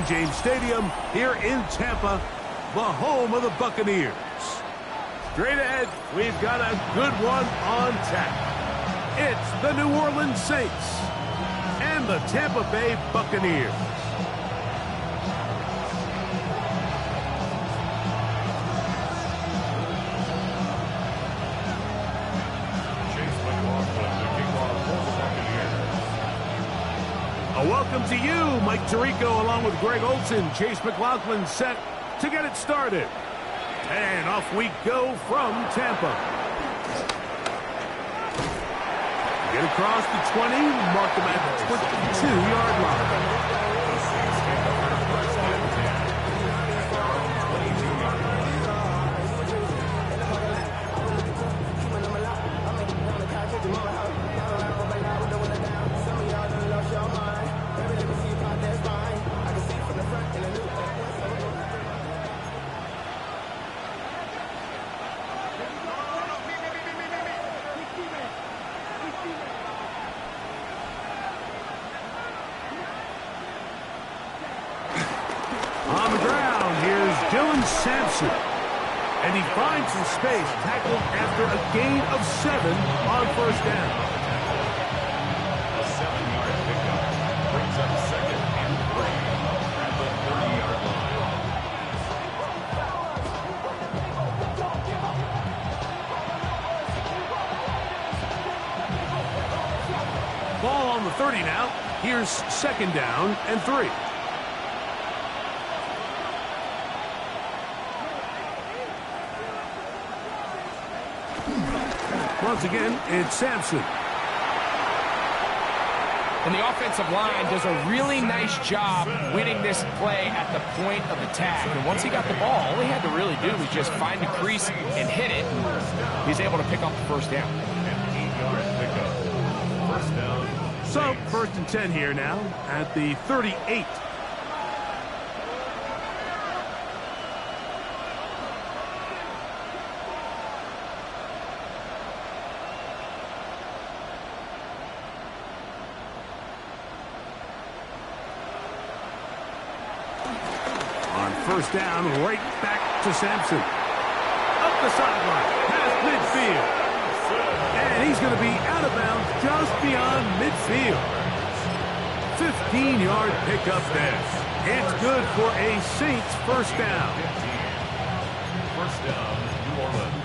James Stadium here in Tampa, the home of the Buccaneers. Straight ahead, we've got a good one on tap. It's the New Orleans Saints and the Tampa Bay Buccaneers. A welcome to you, Mike Tirico, along with Greg Olson. Chase McLaughlin set to get it started. And off we go from Tampa. Get across the 20, mark them at the 22-yard line. And he finds some space, tackled after a gain of 7 on first down. A 7-yard pickup brings up 2nd and 3 at the 30-yard line. Ball on the 30 now. Here's 2nd down and 3. Once again, it's Sampson. And the offensive line does a really nice job winning this play at the point of attack. And once he got the ball, all he had to really do was just find a crease and hit it. He's able to pick up the first down. An 8-yard pickup. First down. So, 1st and 10 here now at the 38. First down, right back to Sampson. Up the sideline, past midfield. And he's going to be out of bounds just beyond midfield. 15-yard pickup there. It's good for a Saints first down. First down, New Orleans.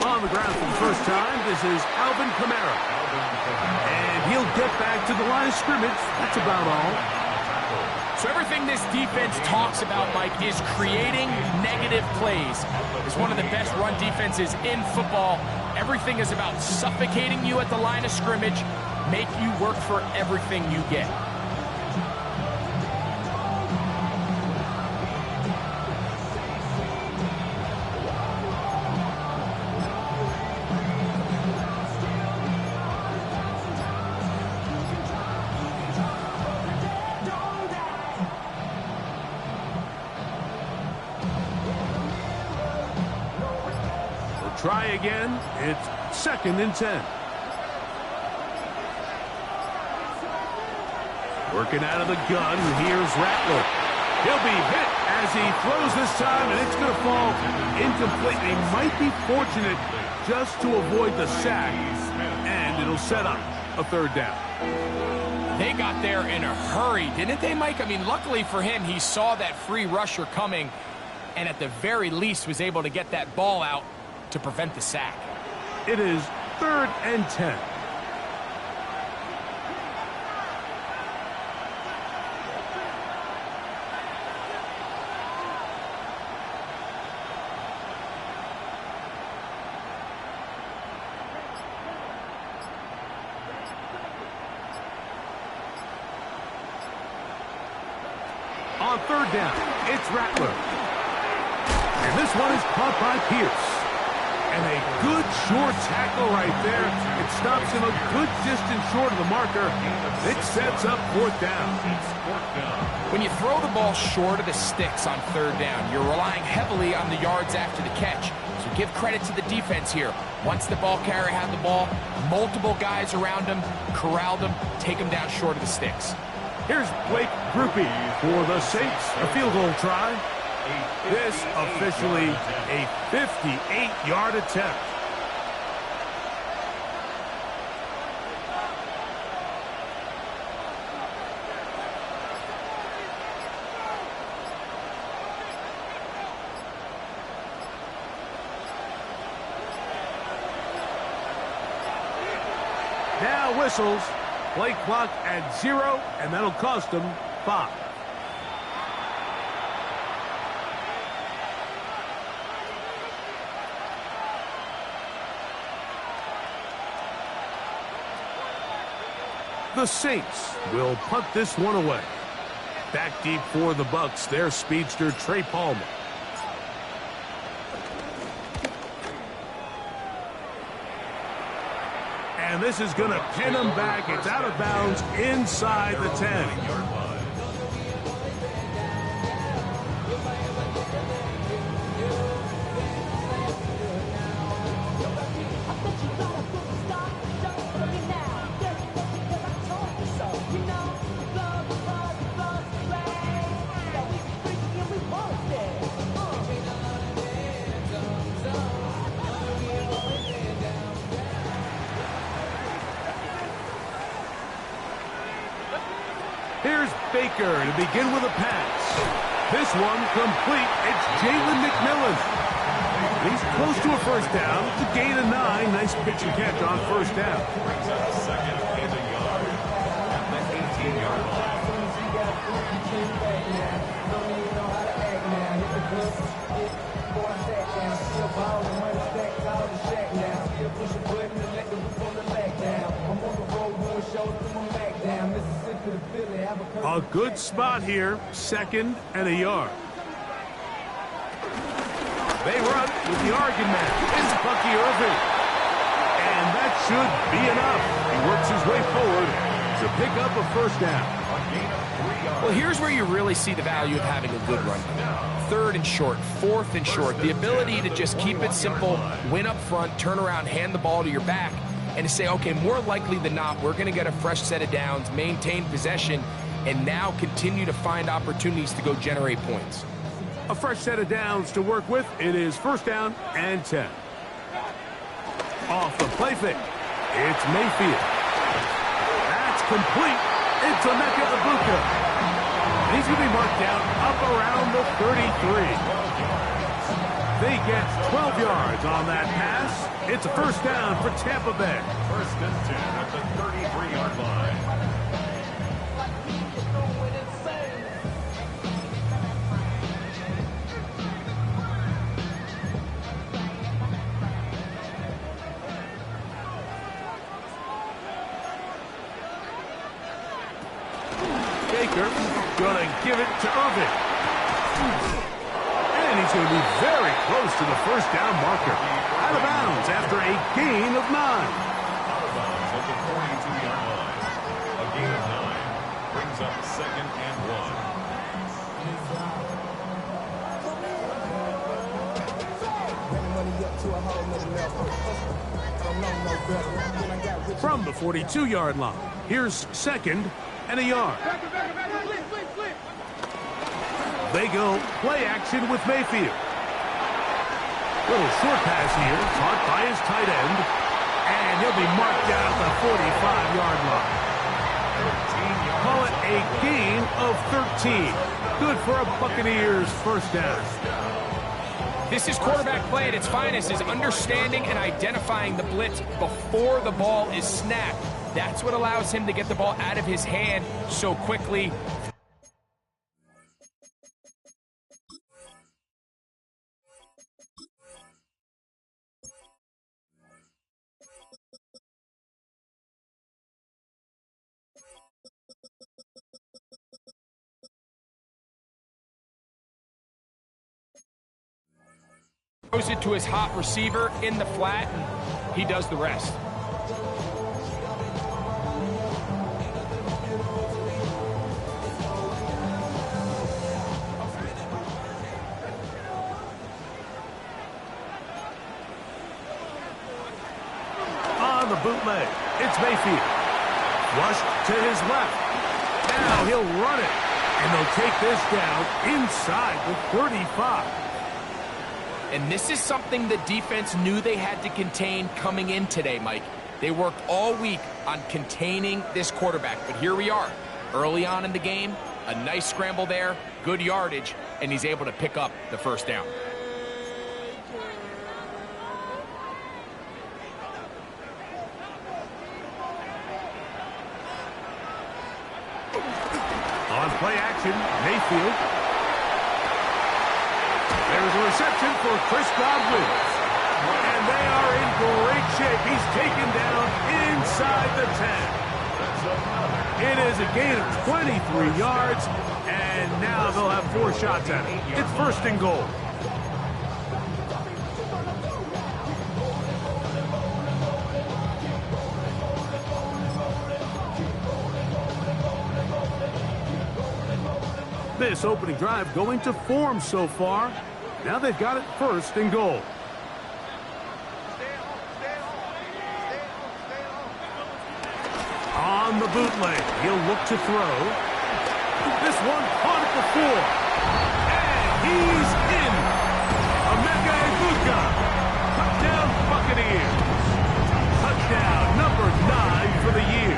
On the ground for the first time, this is Alvin Kamara. And he'll get back to the line of scrimmage. That's about all. So everything this defense talks about, Mike, is creating negative plays. It's one of the best run defenses in football. Everything is about suffocating you at the line of scrimmage, make you work for everything you get. Try again. It's 2nd and 10. Working out of the gun. Here's Rattler. He'll be hit as he throws this time, and it's going to fall incomplete. They might be fortunate just to avoid the sack, and it'll set up a 3rd down. They got there in a hurry, didn't they, Mike? I mean, luckily for him, he saw that free rusher coming, and at the very least was able to get that ball out to prevent the sack. It is 3rd and 10. On 3rd down, it's Rattler. And this one is caught by Pierce. And a good short tackle right there. It stops him a good distance short of the marker. It sets up fourth down. When you throw the ball short of the sticks on third down, you're relying heavily on the yards after the catch. So give credit to the defense here. Once the ball carrier had the ball, multiple guys around him, corralled him, take him down short of the sticks. Here's Blake Groupie for the Saints, a field goal try. This officially a 58-yard attempt. Now whistles. Play clock at 0, and that'll cost them 5. The Saints will punt this one away. Back deep for the Bucs, their speedster Trey Palmer. And this is going to pin him back. It's out of bounds inside the 10. Here's Baker to begin with a pass. This one complete. It's Jalen McMillan. He's close to a first down. It's a gain of 9. Nice pitch and catch on first down. Brings up second and a yard at the 18-yard line. A good spot here, second and a yard. They run with the Oregon man. It's Bucky Irving. And that should be enough. He works his way forward to pick up a first down. Well, here's where you really see the value of having a good run. Third and short, fourth and short. The ability to just keep it simple, win up front, turn around, hand the ball to your back, and to say, okay, more likely than not, we're going to get a fresh set of downs, maintain possession, and now continue to find opportunities to go generate points. A fresh set of downs to work with. It is first down and 10. Off the play fake. It's Mayfield. That's complete. It's Emeka Egbuka. He's going to be marked down up around the 33. They get 12 yards on that pass. It's a first down for Tampa Bay. First and 10 at the 33-yard line. Baker going to give it to Irving. And he's going to be very close to the first down marker. Out of bounds after a gain of 9. Out of bounds at the 42-yard line. A gain of 9 brings up second and 1. From the 42-yard line, here's second and a yard. They go play action with Mayfield. Little short pass here, caught by his tight end, and he'll be marked down at the 45-yard line. Call it a gain of 13. Good for a Buccaneers first down. This is quarterback play at its finest, is understanding and identifying the blitz before the ball is snapped. That's what allows him to get the ball out of his hand so quickly. Throws it to his hot receiver in the flat, and he does the rest. On the bootleg, it's Mayfield. Flushed to his left. Now he'll run it. And they'll take this down inside the 35. And this is something the defense knew they had to contain coming in today, Mike. They worked all week on containing this quarterback. But here we are, early on in the game, a nice scramble there, good yardage, and he's able to pick up the first down. On play action, Mayfield. There's a reception for Chris Godwin. And they are in great shape. He's taken down inside the 10. It is a gain of 23 yards, and now they'll have 4 shots at it. It's first and goal. This opening drive going to form so far. Now they've got it first and goal. On the bootleg, he'll look to throw. This one caught at the 4. And he's in. Emeka Egbuka. Touchdown Buccaneers. Touchdown number 9 for the year.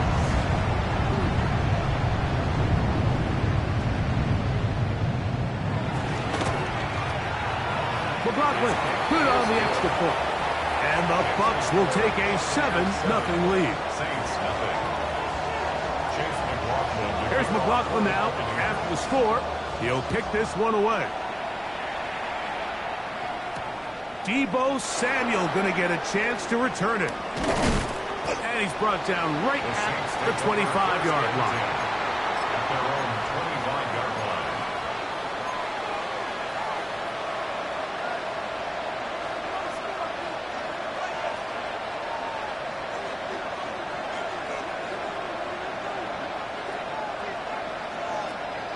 McLaughlin, good on the extra point. And the Bucs will take a 7-0 lead. Saints nothing. Chase McLaughlin. Here's McLaughlin now. After the score, he'll kick this one away. Deebo Samuel going to get a chance to return it. And he's brought down right at the 25-yard line. At their own 25-yard line.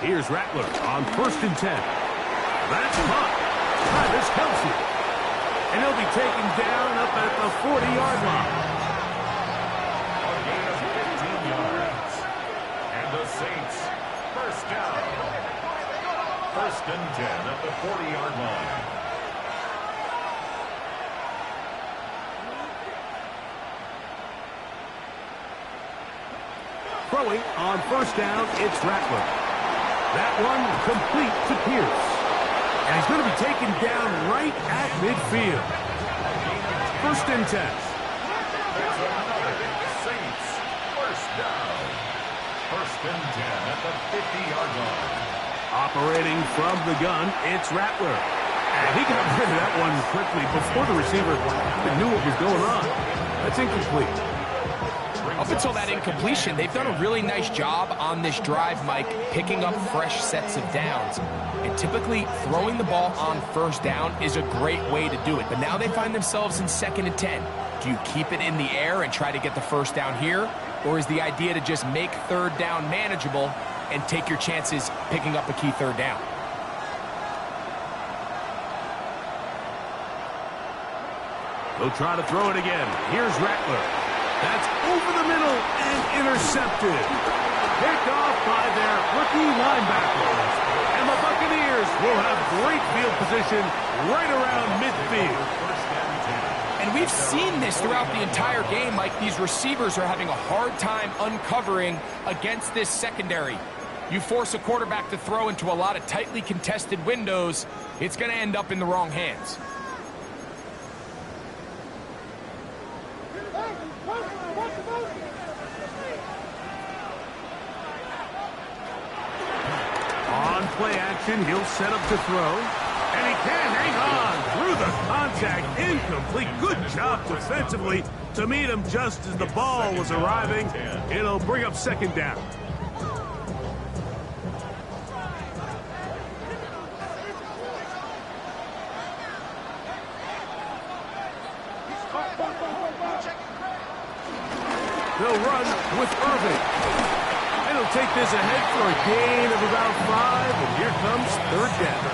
Here's Rattler on first and 10. That's caught. Travis Kelce. And he'll be taken down up at the 40-yard line. A gain of 15 yards. And the Saints, first down. First and 10 at the 40-yard line. Throwing on first down, it's Rattler. That one complete to Pierce. And he's going to be taken down right at midfield. First and 10. There's another Saints first down. First and 10 at the 50-yard line. Operating from the gun, it's Rattler. And he got rid of that one quickly before the receiver even knew what was going on. That's incomplete. Up until that incompletion, they've done a really nice job on this drive, Mike, picking up fresh sets of downs. And typically, throwing the ball on first down is a great way to do it. But now they find themselves in second and 10. Do you keep it in the air and try to get the first down here? Or is the idea to just make third down manageable and take your chances picking up a key third down? They'll try to throw it again. Here's Rattler. That's over the middle and intercepted. Picked off by their rookie linebackers. And the Buccaneers will have great field position right around midfield. And we've seen this throughout the entire game, Mike. These receivers are having a hard time uncovering against this secondary. You force a quarterback to throw into a lot of tightly contested windows, it's going to end up in the wrong hands. On play action, he'll set up to throw. And he can hang on through the contact. Incomplete. Good job defensively to meet him just as the ball was arriving. It'll bring up second down. They'll run with Irving. And he'll take this ahead for a gain of about 5, and here comes third down.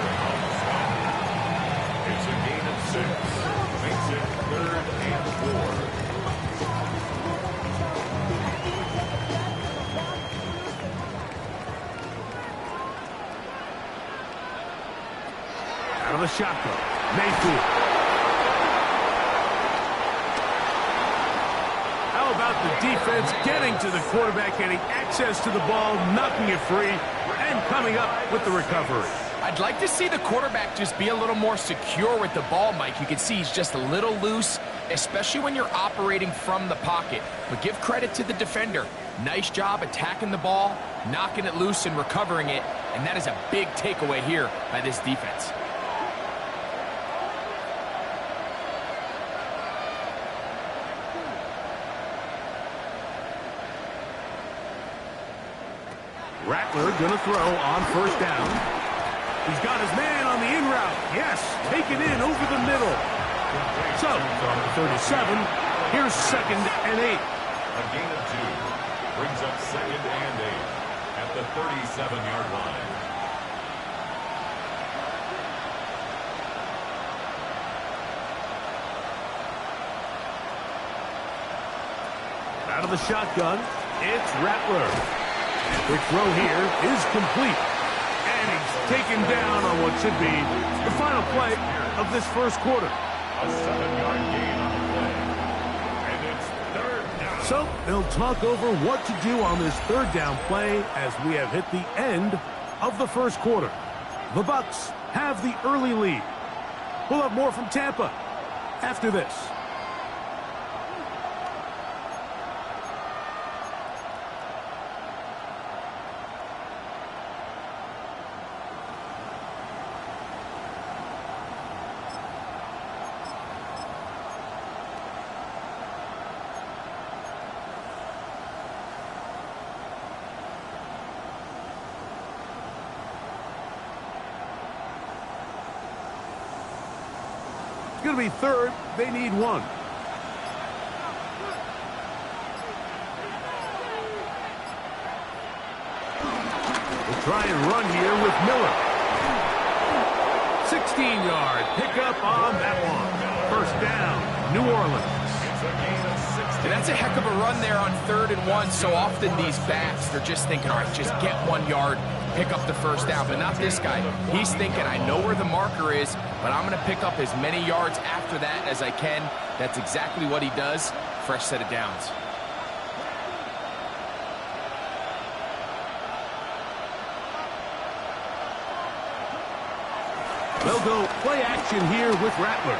It's a gain of 6. Makes it 3rd and 4. Out of the shotgun, Mayfield. How about the defense getting to the quarterback, getting access to the ball, knocking it free, and coming up with the recovery? I'd like to see the quarterback just be a little more secure with the ball, Mike. You can see he's just a little loose, especially when you're operating from the pocket. But give credit to the defender. Nice job attacking the ball, knocking it loose and recovering it, and that is a big takeaway here by this defense. Rattler going to throw on first down. He's got his man on the in route. Yes, taken in over the middle. So, 37, here's 2nd and 8. A gain of 2 brings up 2nd and 8 at the 37-yard line. Out of the shotgun, it's Rattler. The throw here is complete. And he's taken down on what should be the final play of this first quarter. A 7-yard gain on the play. And it's 3rd down. So they'll talk over what to do on this 3rd down play as we have hit the end of the first quarter. The Bucs have the early lead. We'll have more from Tampa after this. It's going to be 3rd. They need 1. We'll try and run here with Miller. 16-yard pickup on that one. First down, New Orleans. It's a gain of 6. And that's a heck of a run there on 3rd and 1. So often these backs, they're just thinking, all right, just get 1 yard, pick up the first down. But not this guy. He's thinking, I know where the marker is, but I'm going to pick up as many yards after that as I can. That's exactly what he does. Fresh set of downs. They'll go play action here with Rattler.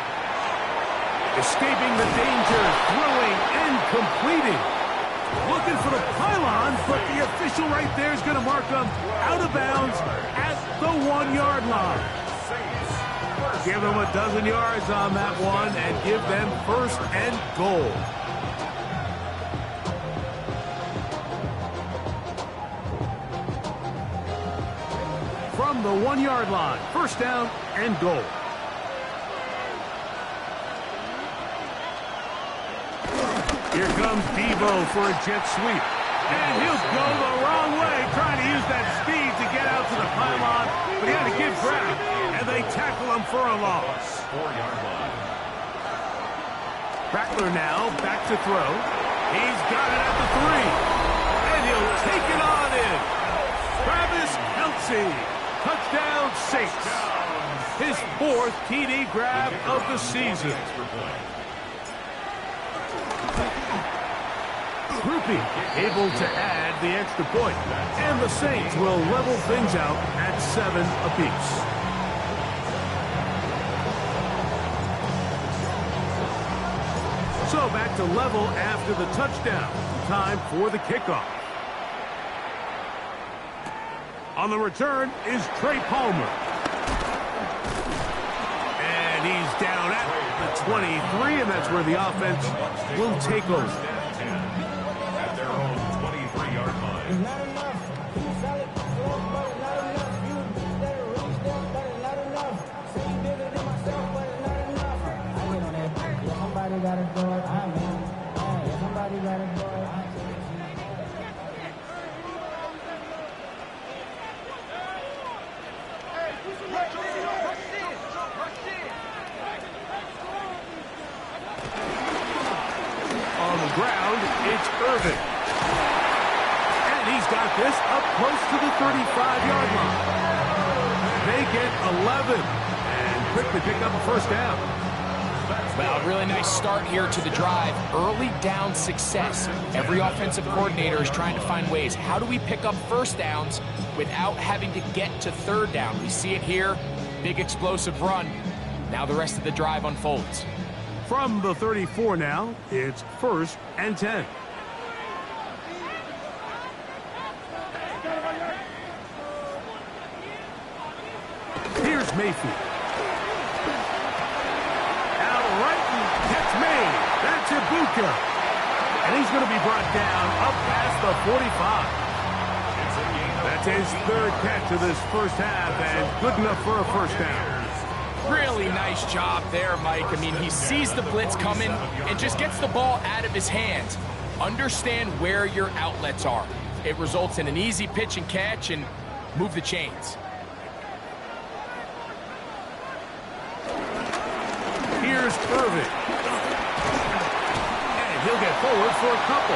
Escaping the danger, throwing and completing. Looking for the pylon, but the official right there is going to mark them out of bounds at the 1-yard line. Give them a dozen yards on that one and give them 1st and goal. From the 1-yard line, 1st down and goal. Here comes Debo for a jet sweep. And he'll go the wrong way, trying to use that speed to get out to the pylon, but he had to give ground, and they tackle him for a loss. 4-yard line. Rattler now back to throw. He's got it at the 3, and he'll take it on in. Travis Kelce, touchdown Saints. His 4th TD grab of the season. Groupie able to add the extra point, and the Saints will level things out at 7 apiece. So back to level after the touchdown. Time for the kickoff. On the return is Trey Palmer. And he's down at the 23, and that's where the offense will take over. At their own 23-yard line. Somebody gotta do it. Somebody gotta do it. got this up close to the 35-yard line. They get 11 and quickly pick up a first down. Well, a really nice start here to the drive. Early down success. Every offensive coordinator is trying to find ways. How do we pick up first downs without having to get to third down? We see it here. Big explosive run. Now the rest of the drive unfolds. From the 34 now, it's 1st and 10. Here's Mayfield. That's Ibuka. And he's going to be brought down up past the 45. That's his 3rd catch of this first half and good enough for a first down. Really nice job there, Mike. I mean, he sees the blitz coming and just gets the ball out of his hands. Understand where your outlets are. It results in an easy pitch and catch and move the chains. Here's Irvin. He'll get forward for a couple.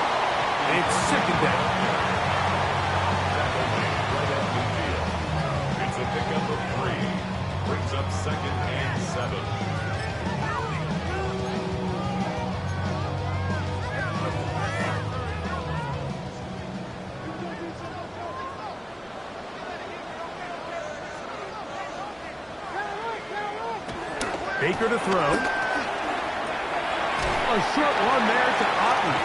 It's 2nd down. It's a pickup of 3. Brings up 2nd and 7. Baker to throw. A short one there to Otten.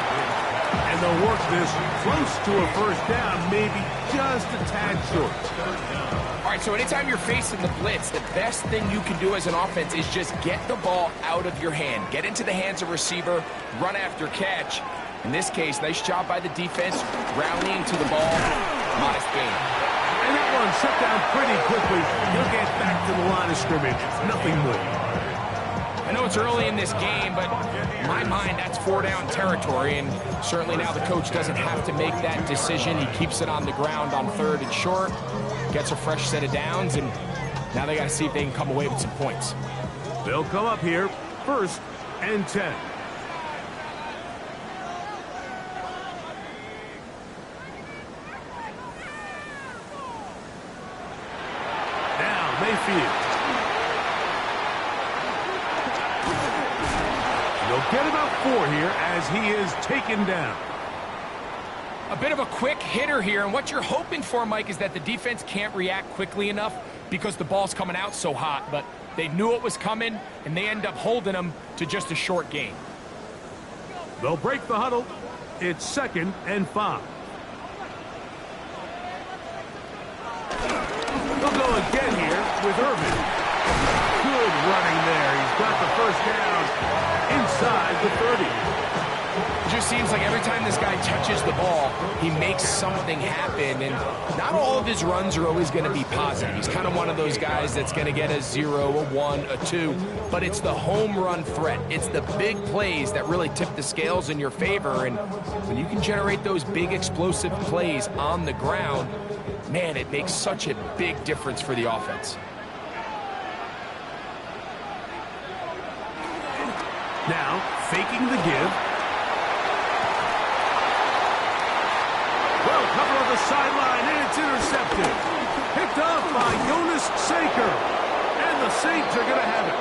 And they'll work this close to a first down, maybe just a tad short. All right, so anytime you're facing the blitz, the best thing you can do as an offense is just get the ball out of your hand. Get into the hands of receiver, run after catch. In this case, nice job by the defense, rallying to the ball. Modest gain. And that one shut down pretty quickly. He'll get back to the line of scrimmage. Nothing more. I know it's early in this game, but in my mind, that's 4-down territory, and certainly now the coach doesn't have to make that decision. He keeps it on the ground on 3rd and short, gets a fresh set of downs, and now they got to see if they can come away with some points. They'll come up here, 1st and 10. Now Mayfield. They'll get about 4 here as he is taken down. A bit of a quick hitter here, and what you're hoping for, Mike, is that the defense can't react quickly enough because the ball's coming out so hot, but they knew it was coming, and they end up holding them to just a short gain. They'll break the huddle. It's 2nd and 5. They'll go again here with Irvin. Good running there. He's got the first down inside the 30. It just seems like every time this guy touches the ball, he makes something happen, and not all of his runs are always going to be positive. He's kind of one of those guys that's going to get a 0, a 1, a 2, but it's the home run threat. It's the big plays that really tip the scales in your favor, and when you can generate those big explosive plays on the ground, man, it makes such a big difference for the offense. Now, faking the give. Well, cover on the sideline, and it's intercepted. Picked up by Jonas Saker. And the Saints are going to have it.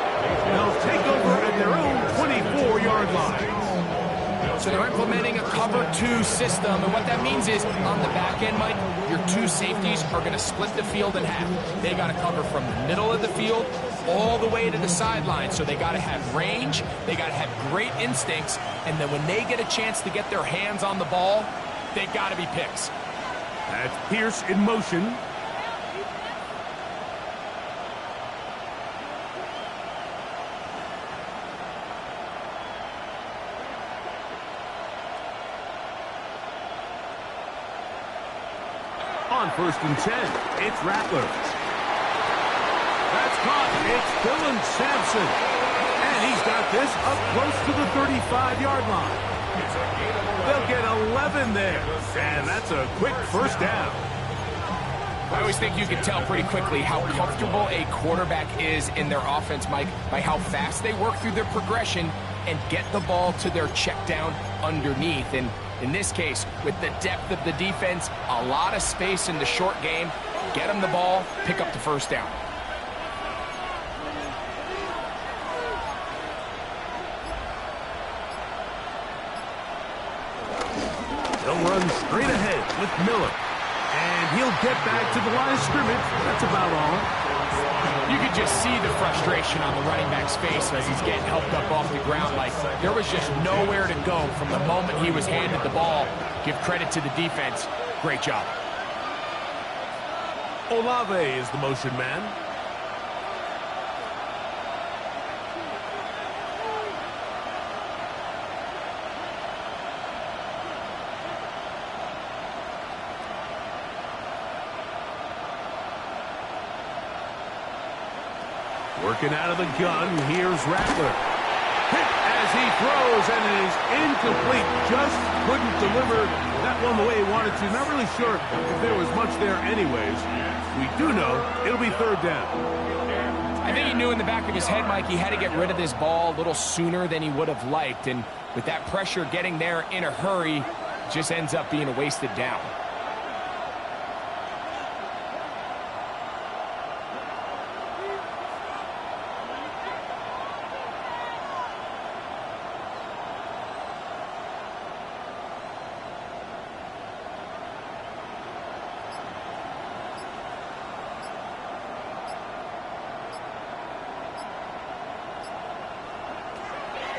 They'll take over at their own 24-yard line. So they're implementing a cover 2 system, and what that means is on the back end, Mike, your 2 safeties are going to split the field in half. They got to cover from the middle of the field all the way to the sideline, so they got to have range, they got to have great instincts, and then when they get a chance to get their hands on the ball, they got to be picks. That's Pierce in motion. On 1st and 10, it's Rattler. That's caught. It's Dylan Sampson. And he's got this up close to the 35-yard line. They'll get 11 there. And that's a quick first down. I always think you can tell pretty quickly how comfortable a quarterback is in their offense, Mike, by how fast they work through their progression and get the ball to their check down underneath. And In this case, with the depth of the defense, a lot of space in the short game, get them the ball, pick up the first down. They'll run straight ahead with Miller. And he'll get back to the line of scrimmage. That's about all. You could just see the frustration on the running back's face as he's getting helped up off the ground. Like, there was just nowhere to go from the moment he was handed the ball. Give credit to the defense. Great job. Olave is the motion man. Working out of the gun, here's Rattler. Hit as he throws, and it is incomplete. Just couldn't deliver that one the way he wanted to. Not really sure if there was much there anyways. We do know it'll be third down. I think he knew in the back of his head, Mike, he had to get rid of this ball a little sooner than he would have liked. And with that pressure getting there in a hurry, it just ends up being a wasted down.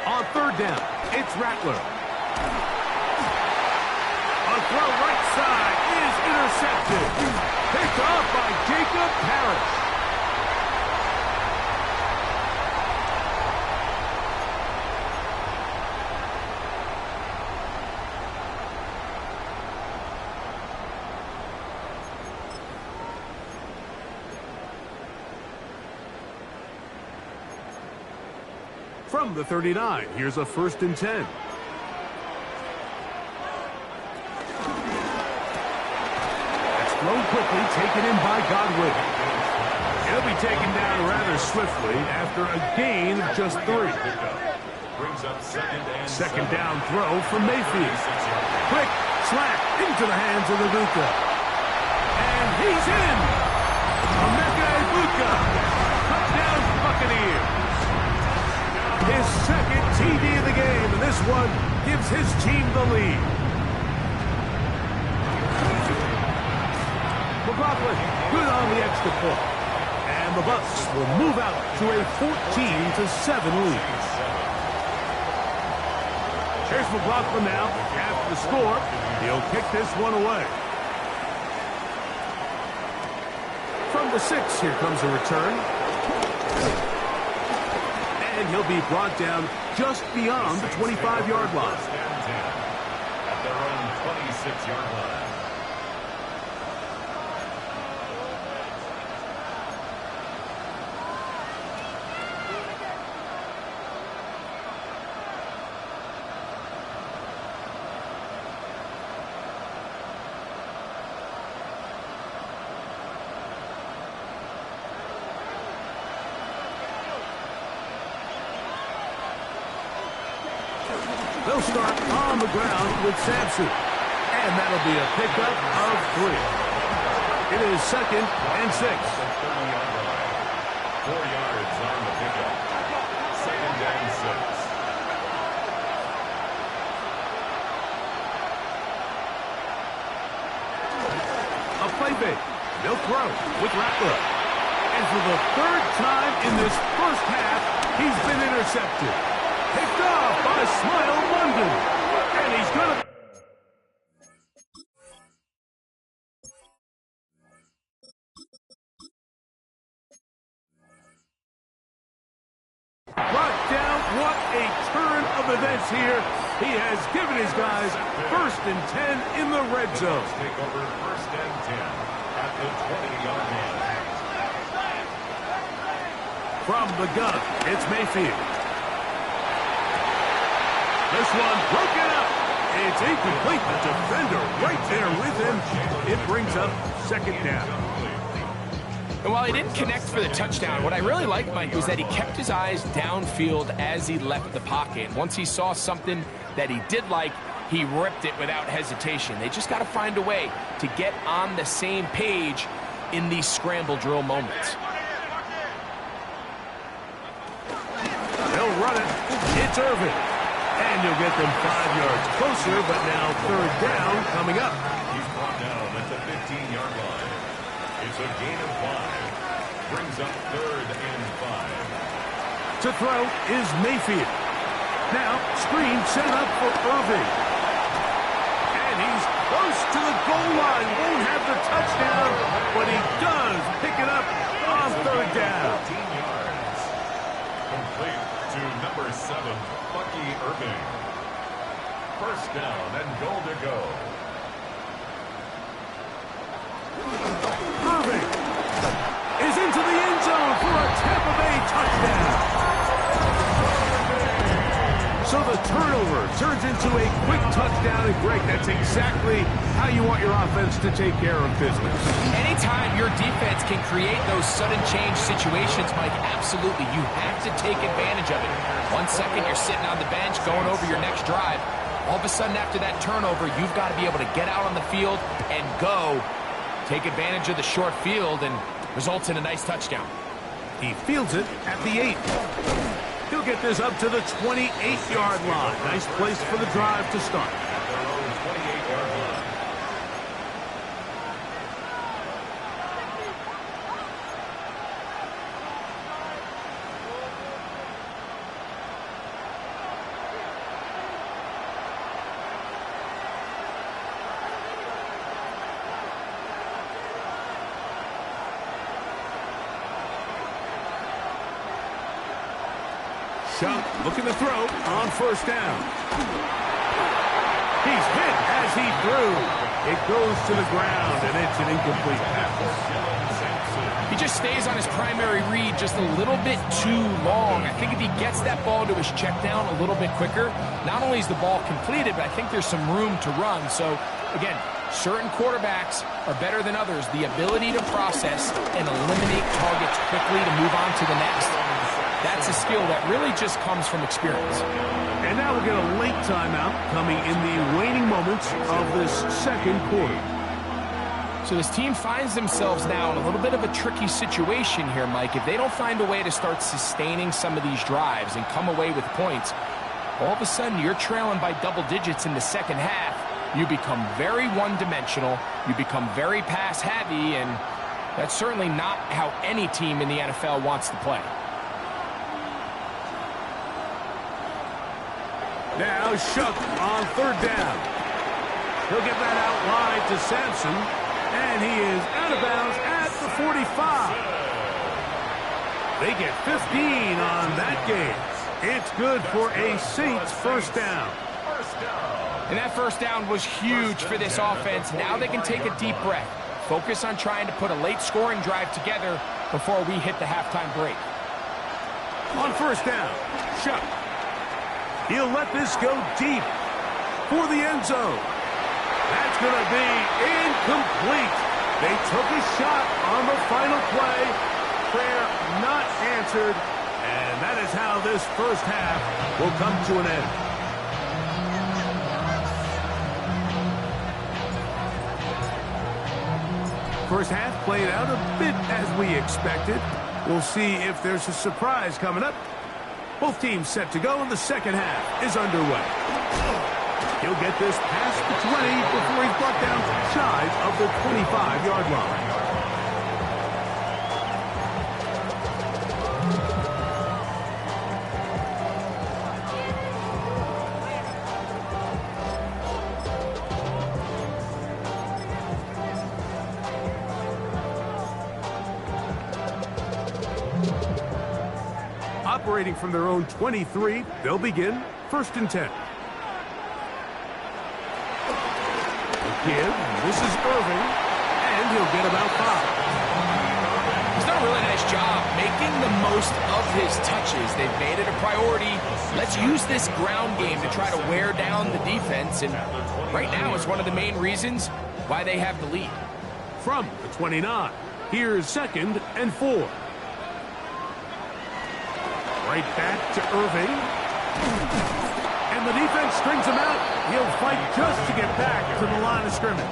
On third down, it's Rattler. A throw right side is intercepted. Picked up by Jacob Parrish. From the 39, here's a 1st and 10. That's thrown quickly, taken in by Godwin. He'll be taken down rather swiftly after a gain of just 3. Second down throw from Mayfield. Quick slack into the hands of Ibuka. And he's in! Emeka Ibuka. Touchdown Buccaneers. His second TD of the game, and this one gives his team the lead. McLaughlin, good on the extra point. And the Bucs will move out to a 14-7 lead. Here's McLaughlin now. After the score, he'll kick this one away. From the 6, here comes a return. And he'll be brought down just beyond the 25-yard line. At their own 26-yard line. They'll start on the ground with Sampson. And that'll be a pickup of 3. It is 2nd and 6. 30-yard line. 4 yards on the pickup. 2nd and 6. A play fake. They'll throw with Rattler. And for the 3rd time in this first half, he's been intercepted. Picked off by Smile London. And he's going to... Brought down. What a turn of events here. He has given his guys 1st and 10 in the red zone. Take over 1st and 10 at the 20-yard line. From the gun, it's Mayfield. This one broken up. It's incomplete. The defender right there with him. It brings up 2nd down. And while he didn't connect for the touchdown, what I really liked, Mike, was that he kept his eyes downfield as he left the pocket. Once he saw something that he did like, he ripped it without hesitation. They just got to find a way to get on the same page in these scramble drill moments. They'll run it. It's Irving. And you'll get them 5 yards closer, but now third down coming up. He's brought down at the 15-yard line. It's a gain of 5. Brings up 3rd and 5. To throw is Mayfield. Now, screen set up for Irving. And he's close to the goal line. Won't have the touchdown, but he does pick it up on third down. 15 yards. Complete to number 7, Bucky Irving. First down and goal to go. Irving is into the end zone for a Tampa Bay touchdown. So the turnover turns into a quick touchdown, and Greg, that's exactly how you want your offense to take care of business. Anytime your defense can create those sudden change situations, Mike, absolutely, you have to take advantage of it. 1 second, you're sitting on the bench going over your next drive. All of a sudden, after that turnover, you've got to be able to get out on the field and go. Take advantage of the short field and results in a nice touchdown. He fields it at the 8. He'll get this up to the 28-yard line. Nice place for the drive to start. At their own 28-yard line. Shuck looking to throw on first down. He's hit as he threw. It goes to the ground, and it's an incomplete pass. He just stays on his primary read just a little bit too long. I think if he gets that ball to his check down a little bit quicker, not only is the ball completed, but I think there's some room to run. So, again, certain quarterbacks are better than others. The ability to process and eliminate targets quickly to move on to the next. That's a skill that really just comes from experience. And now we'll get a late timeout coming in the waning moments of this second quarter. So this team finds themselves now in a little bit of a tricky situation here, Mike. If they don't find a way to start sustaining some of these drives and come away with points, all of a sudden you're trailing by double digits in the second half. You become very one-dimensional. You become very pass-heavy, and that's certainly not how any team in the NFL wants to play. Now Shuck on third down. He'll get that out wide to Sampson, and he is out of bounds at the 45. They get 15 on that game. It's good for a Saints first down. And that first down was huge for this offense. Now they can take a deep breath. Focus on trying to put a late scoring drive together before we hit the halftime break. On first down, Shuck. He'll let this go deep for the end zone. That's going to be incomplete. They took a shot on the final play. Prayer not answered. And that is how this first half will come to an end. First half played out a bit as we expected. We'll see if there's a surprise coming up. Both teams set to go, and the second half is underway. He'll get this past the 20 before he's brought down shy of the 25-yard line. Operating from their own 23, they'll begin first and 10. This is Irving, and he'll get about 5. He's done a really nice job making the most of his touches. They've made it a priority. Let's use this ground game to try to wear down the defense, and right now it's one of the main reasons why they have the lead. From the 29, here's second and 4. Right back to Irving. And the defense strings him out, he'll fight just to get back to the line of scrimmage.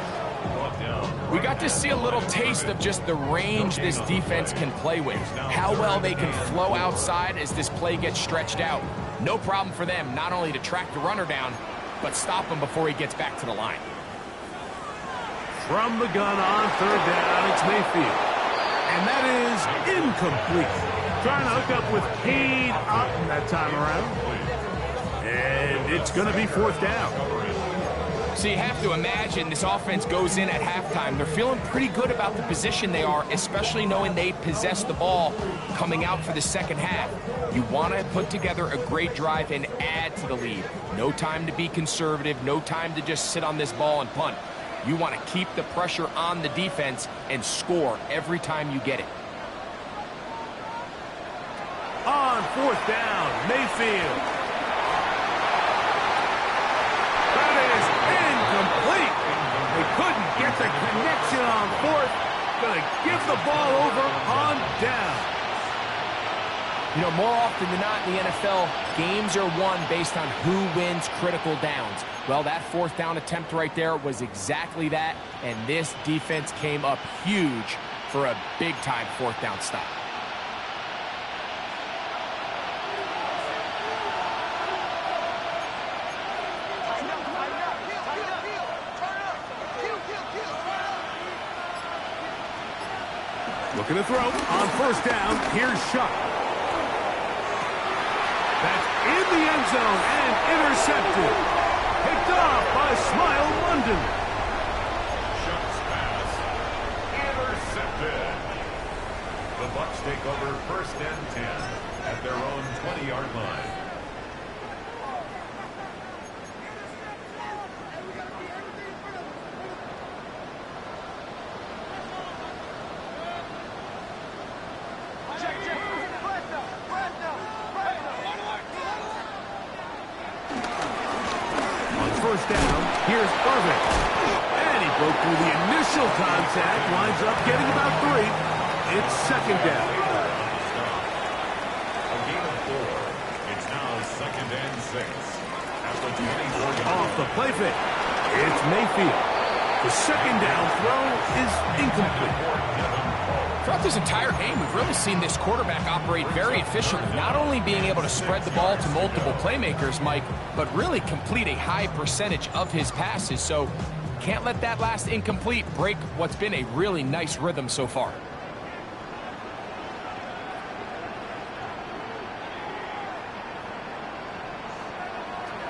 We got to see a little taste of just the range this defense can play with. How well they can flow outside as this play gets stretched out. No problem for them not only to track the runner down, but stop him before he gets back to the line. From the gun on third down, it's Mayfield. And that is incomplete. Trying to hook up with Cade Otton that time around. And it's going to be fourth down. So you have to imagine this offense goes in at halftime. They're feeling pretty good about the position they are, especially knowing they possess the ball coming out for the second half. You want to put together a great drive and add to the lead. No time to be conservative, no time to just sit on this ball and punt. You want to keep the pressure on the defense and score every time you get it. On fourth down, Mayfield. That is incomplete. They couldn't get the connection on fourth. Gonna give the ball over on down. You know, more often than not in the NFL, games are won based on who wins critical downs. Well, that fourth down attempt right there was exactly that, and this defense came up huge for a big-time fourth down stop. Looking to throw on first down. Here's Shuck. That's in the end zone and intercepted. Picked off by Smile London. Shuck's pass intercepted. The Bucs take over first and 10 at their own 20-yard line. First down, here's Irvin. And he broke through the initial contact, winds up getting about 3. It's second down. A gain of 4. It's now second and 6. After 24 Off the play fake, it's Mayfield. The second down throw is incomplete. Throughout this entire game, we've really seen this quarterback operate very efficiently, not only being able to spread the ball to multiple playmakers, Mike, but really complete a high percentage of his passes. So can't let that last incomplete break what's been a really nice rhythm so far.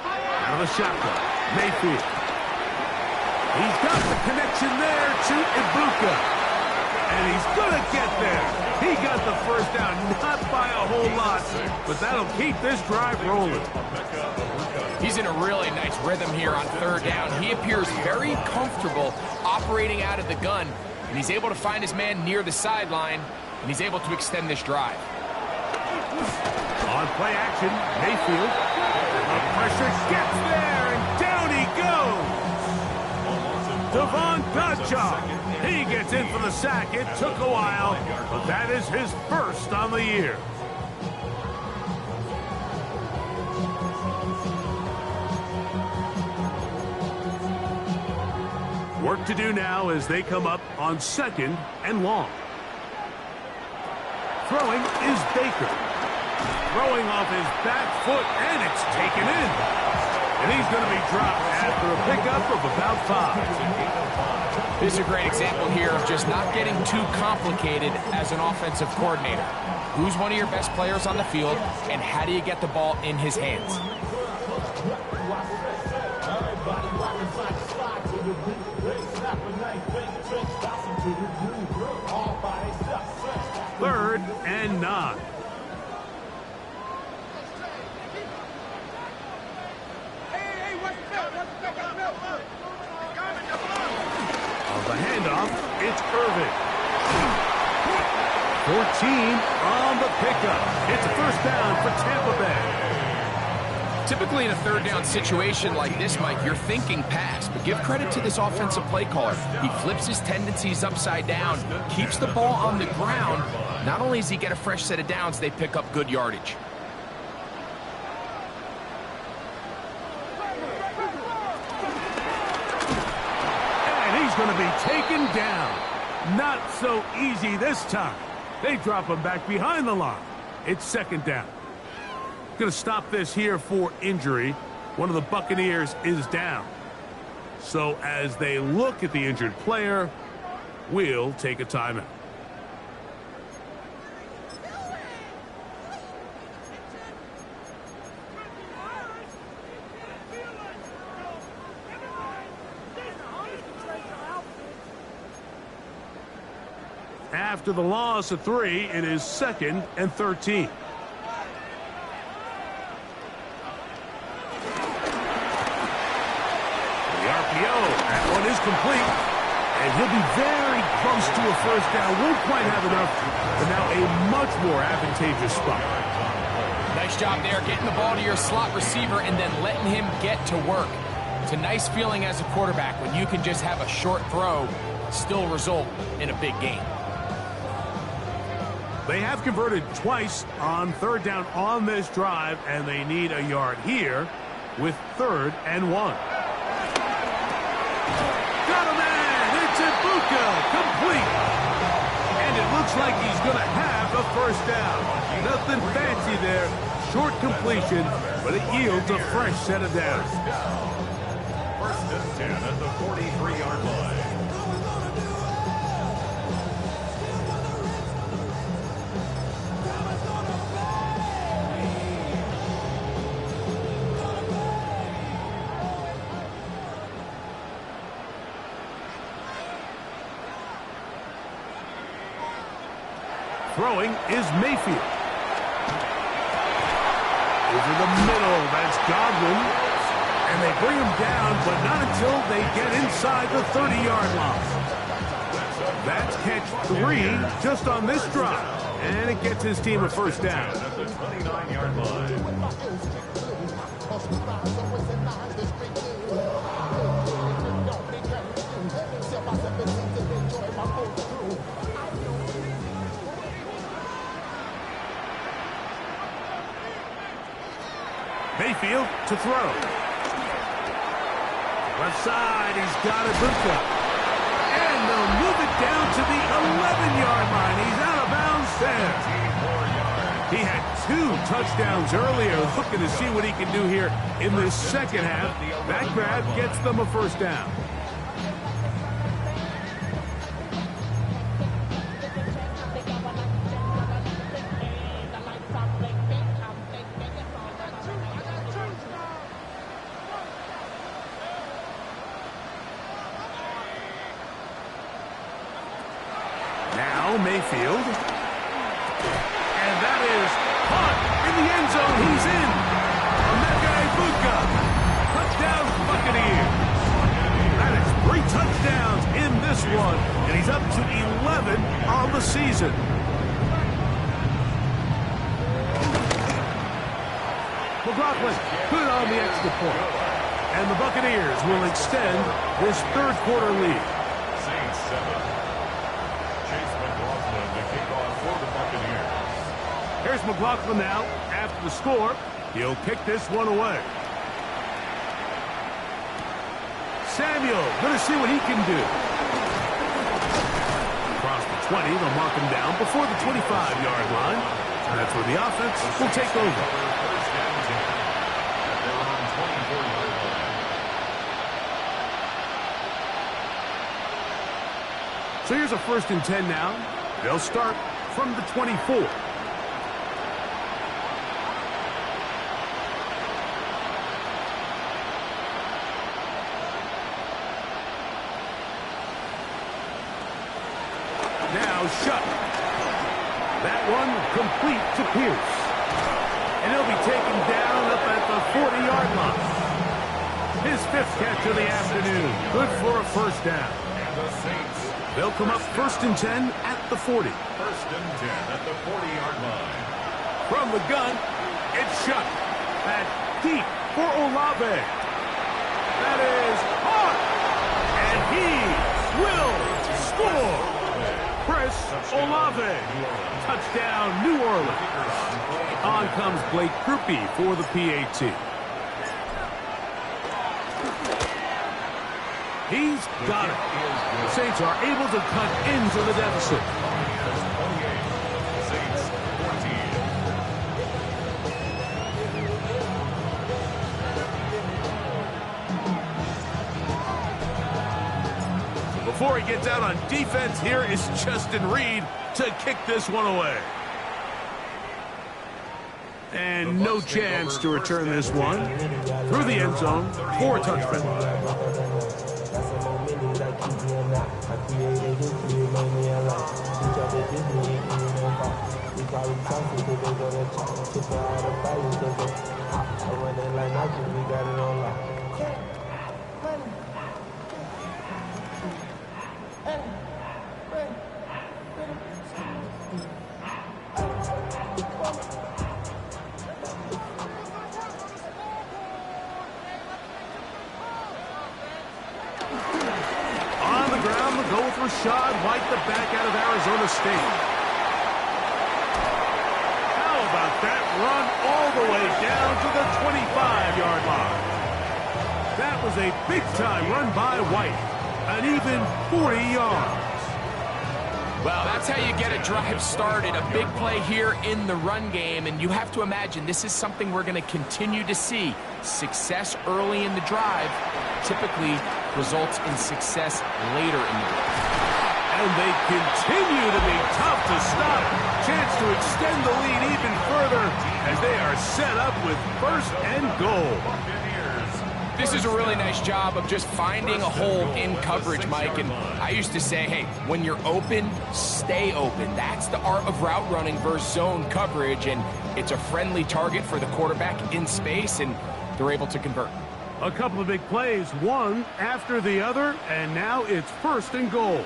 Out of the shotgun, Mayfield. He's got the connection there to Ibuka. And he's going to get there. He got the first down, not by a whole lot, but that'll keep this drive rolling. He's in a really nice rhythm here on third down. He appears very comfortable operating out of the gun, and he's able to find his man near the sideline, and he's able to extend this drive. On play action, Mayfield. The pressure gets there, and down he goes. Devon Gottschalk. He gets in for the sack. It took a while, but that is his first on the year. Work to do now as they come up on second and long. Throwing is Baker. Throwing off his back foot, and it's taken in. And he's going to be dropped after a pickup of about 5. This is a great example here of just not getting too complicated as an offensive coordinator. Who's one of your best players on the field, and how do you get the ball in his hands? Third and 9. On the handoff, it's Irvin. 14 on the pickup. It's a first down for Tampa Bay. Typically in a third down situation like this, Mike, you're thinking pass, but give credit to this offensive play caller. He flips his tendencies upside down, keeps the ball on the ground. Not only does he get a fresh set of downs, they pick up good yardage. He's going to be taken down. Not so easy this time. They drop him back behind the line. It's second down. Going to stop this here for injury. One of the Buccaneers is down. So as they look at the injured player, we'll take a timeout. After the loss of 3, it is 2nd and 13. The RPO, that one is complete. And he'll be very close to a first down. Won't quite have enough, but now a much more advantageous spot. Nice job there, getting the ball to your slot receiver and then letting him get to work. It's a nice feeling as a quarterback when you can just have a short throw, still result in a big game. They have converted twice on third down on this drive, and they need a yard here with 3rd and 1. Got a man! It's Ibuka! Complete! And it looks like he's going to have a first down. Nothing fancy there. Short completion, but it yields a fresh set of downs. First and 10 at the 43-yard line. Throwing is Mayfield. Over the middle, that's Godwin. And they bring him down, but not until they get inside the 30-yard line. That's catch 3 just on this drive. And it gets his team a first down. At the 29-yard line. Mayfield to throw. Left side, he's got Ibuka. And they'll move it down to the 11-yard line. He's out of bounds there. He had 2 touchdowns earlier, looking to see what he can do here in this second half. That grab gets them a first down. Mayfield. And that is caught in the end zone. He's in. Emeka Ibuka. Touchdown Buccaneers. That is 3 touchdowns in this one. And he's up to 11 on the season. McLaughlin put on the extra point. And the Buccaneers will extend this third quarter lead. Saints 7. Here's McLaughlin now after the score. He'll kick this one away. Samuel going to see what he can do. Across the 20, they'll mark him down before the 25-yard line. And that's where the offense will take over. So here's a 1st and 10 now. They'll start from the 24. Now Shutt. That one complete to Pierce. And he'll be taken down up at the 40-yard line. His 5th catch of the afternoon. Good for a first down. And the Saints. They'll come up 1st and 10 at the 40. 1st and 10 at the 40-yard line. From the gun, it's Shutt. Back deep for Olave. That is hard. And he will score. Chris Olave. Touchdown, New Orleans. On comes Blake Krupe for the PAT. He's got it. The Saints are able to cut into the deficit. Saints 14. Before he gets out on defense, here is Justin Reed to kick this one away. And no chance to return this one through the end zone for a touchdown. Rashad White, the back out of Arizona State. How about that run all the way down to the 25-yard line? That was a big-time run by White, an even 40 yards. Well, that's how you get a drive started. A big play here in the run game, and you have to imagine this is something we're going to continue to see. Success early in the drive typically results in success later in the drive. And they continue to be tough to stop. Chance to extend the lead even further as they are set up with first and goal. This is a really nice job of just finding a hole in coverage, Mike. And I used to say, hey, when you're open, stay open. That's the art of route running versus zone coverage. And it's a friendly target for the quarterback in space, and they're able to convert. A couple of big plays, one after the other, and now it's first and goal.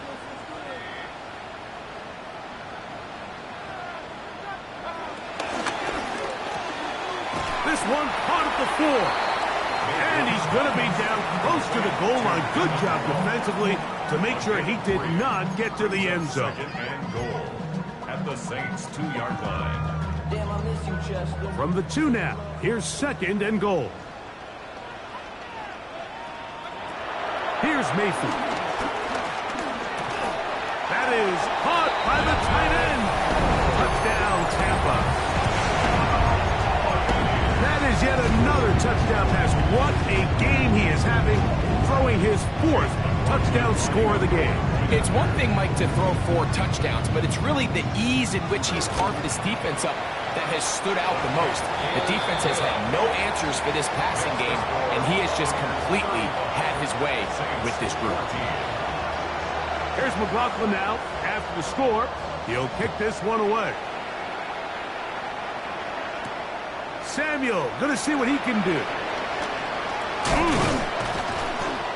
This one caught at the 4. And he's going to be down close to the goal line. Good job defensively to make sure he did not get to the end zone. Second and goal at the Saints 2-yard line. Damn, I miss you, Chester. From the 2 now, here's second and goal. Here's Mayfield. That is caught by the tight end. Touchdown, Tampa. That is yet another touchdown pass. What a game he is having, throwing his 4th touchdown score of the game. It's one thing, Mike, to throw 4 touchdowns, but it's really the ease in which he's carved this defense up that has stood out the most. The defense has had no answers for this passing game, and he has just completely had his way with this group. Here's McLaughlin now. After the score, he'll kick this one away. Samuel, going to see what he can do.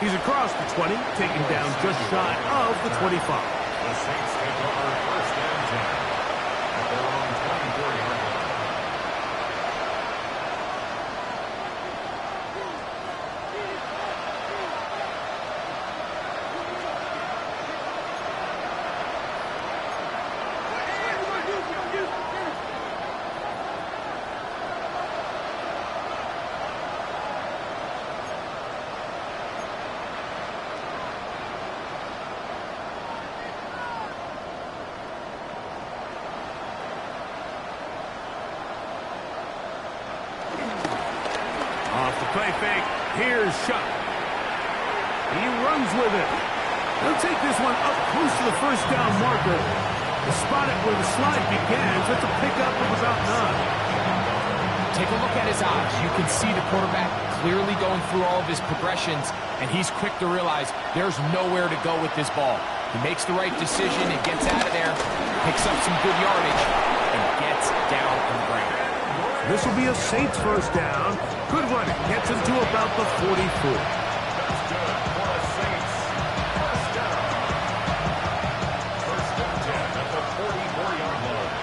He's across the 20, taken down just shy of the 25. The Saints take over first and 10 at their own 24-yard line. Off the play fake, here's Shuck. He runs with it. He'll take this one up close to the first down marker. To spot it where the slide began, so it's a pickup of about 9. Take a look at his eyes. You can see the quarterback clearly going through all of his progressions, and he's quick to realize there's nowhere to go with this ball. He makes the right decision and gets out of there, picks up some good yardage, and gets down on the ground. This will be a Saints first down. Good running. Gets him to about the 44. That's good for the Saints. First down. First and 10 at the 44-yard line.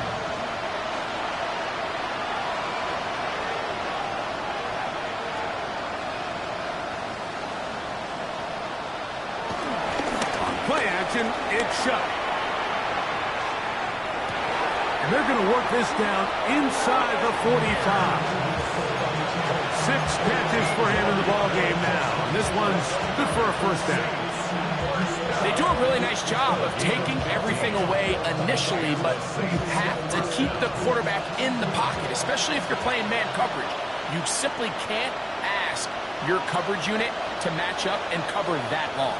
On play action, it's Shuck. They're going to work this down inside the 45. catches for him in the ball game now. And this one's good for a first down. They do a really nice job of taking everything away initially, but you have to keep the quarterback in the pocket, especially if you're playing man coverage. You simply can't ask your coverage unit to match up and cover that long.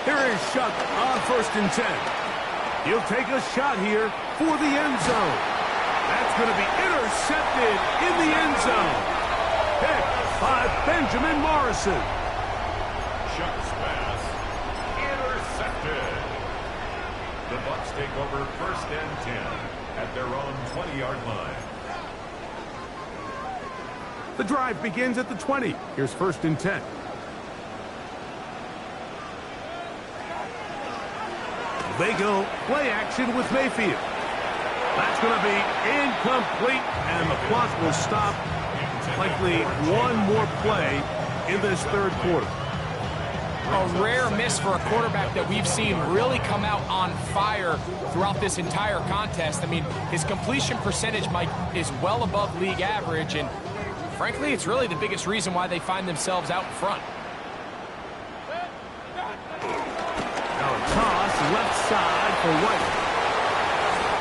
Here is Shuck on 1st and 10. He'll take a shot here for the end zone. That's going to be intercepted in the end zone. Picked by Benjamin Morrison. Shuck's pass intercepted. The Bucs take over 1st and 10 at their own 20-yard line. The drive begins at the 20. Here's 1st and 10. They go play action with Mayfield. That's going to be incomplete, and the clock will stop. Likely one more play in this 3rd quarter. A rare miss for a quarterback that we've seen really come out on fire throughout this entire contest. I mean, his completion percentage, Mike, is well above league average, and frankly, it's really the biggest reason why they find themselves out in front. Now a toss left side for White.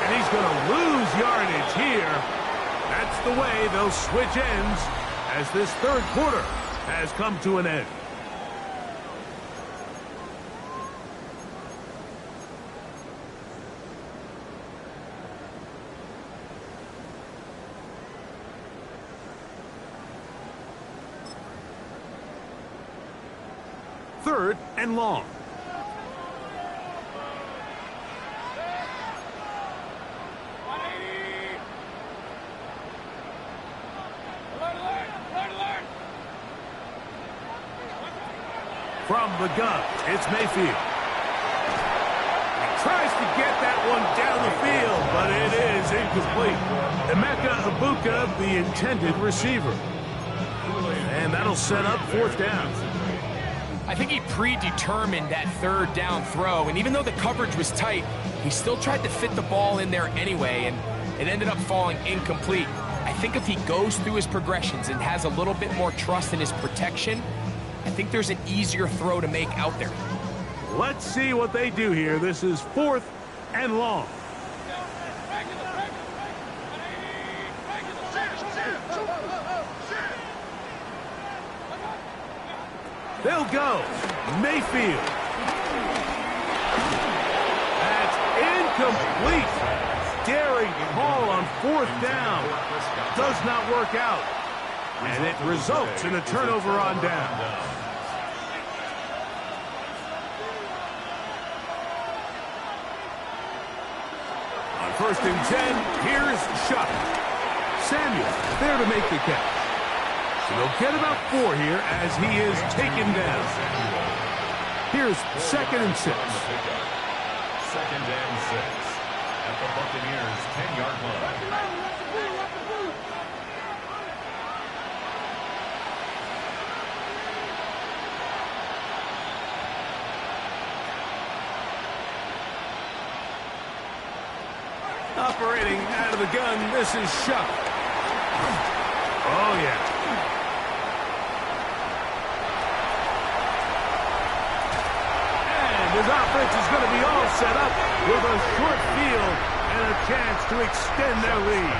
And he's going to lose yardage here. That's the way they'll switch ends as this 3rd quarter has come to an end. Third and long. From the gun, it's Mayfield. He tries to get that one down the field, but it is incomplete. Emeka Ibuka, the intended receiver. And that'll set up 4th down. I think he predetermined that 3rd down throw, and even though the coverage was tight, he still tried to fit the ball in there anyway, and it ended up falling incomplete. I think if he goes through his progressions and has a little bit more trust in his protection, I think there's an easier throw to make out there. Let's see what they do here. This is 4th and long. They'll go. Mayfield. That's incomplete. Daring call on 4th down. Does not work out. And it results in a turnover on down. On 1st and 10, here's Shuck. Samuel there to make the catch. So they'll get about 4 here as he is taken down. Here's 2nd and 6. 2nd and 6 at the Buccaneers' 10-yard line. Operating out of the gun, this is Shuck. Oh, yeah. His offense is going to be all set up with a short field and a chance to extend their lead.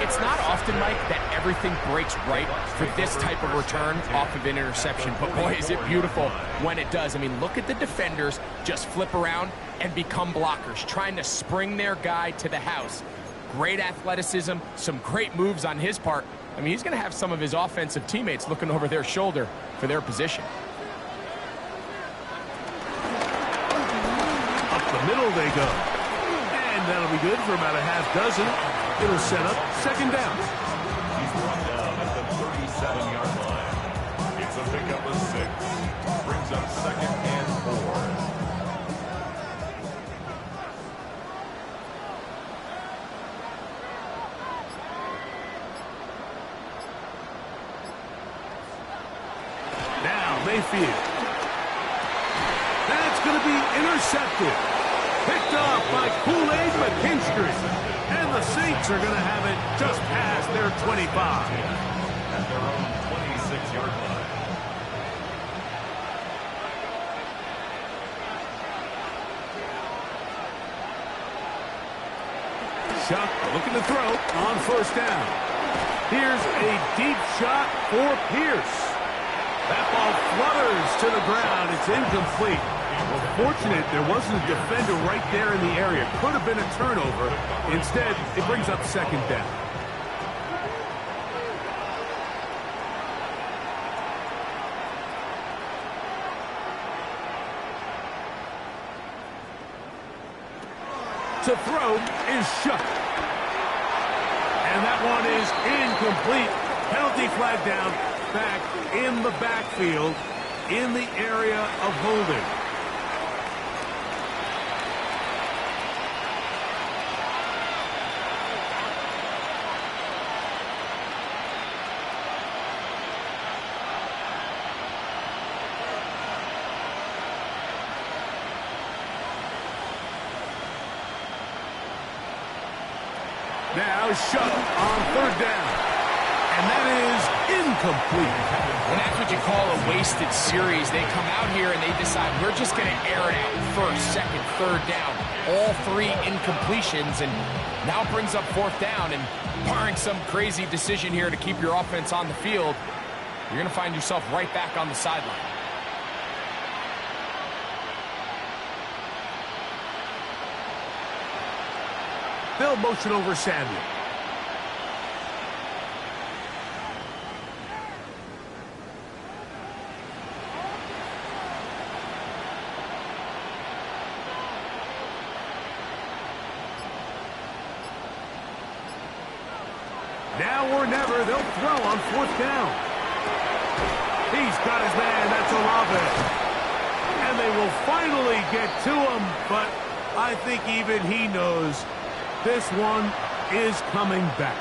It's not often, Mike, that everything breaks right for this type of return off of an interception. But boy, is it beautiful when it does. I mean, look at the defenders just flip around and become blockers, trying to spring their guy to the house. Great athleticism, some great moves on his part. I mean, he's going to have some of his offensive teammates looking over their shoulder for their position. The middle they go. And that'll be good for about a half dozen. It'll set up 2nd down. He's brought down at the 37-yard line. It's a pickup of 6. Brings up 2nd and 4. Now Mayfield. That's going to be intercepted. Picked off by Kool-Aid McKinstry. And the Saints are going to have it just past their 25. At their own 26-yard line. Chuck looking to throw on first down. Here's a deep shot for Pierce. That ball flutters to the ground. It's incomplete. Well, fortunate there wasn't a defender right there in the area. Could have been a turnover. Instead, it brings up second down. To throw is Shuck. And that one is incomplete. Penalty flag down. Back in the backfield in the area of holding. Now Shuck on third down. And that is incomplete. And that's what you call a wasted series. They come out here and they decide we're just going to air it out first, second, third down. All three incompletions, and now brings up fourth down. And barring some crazy decision here to keep your offense on the field, you're going to find yourself right back on the sideline. They'll motion over Samuel. Now or never, they'll throw on fourth down. He's got his man, that's Olave. And they will finally get to him, but I think even he knows this one is coming back.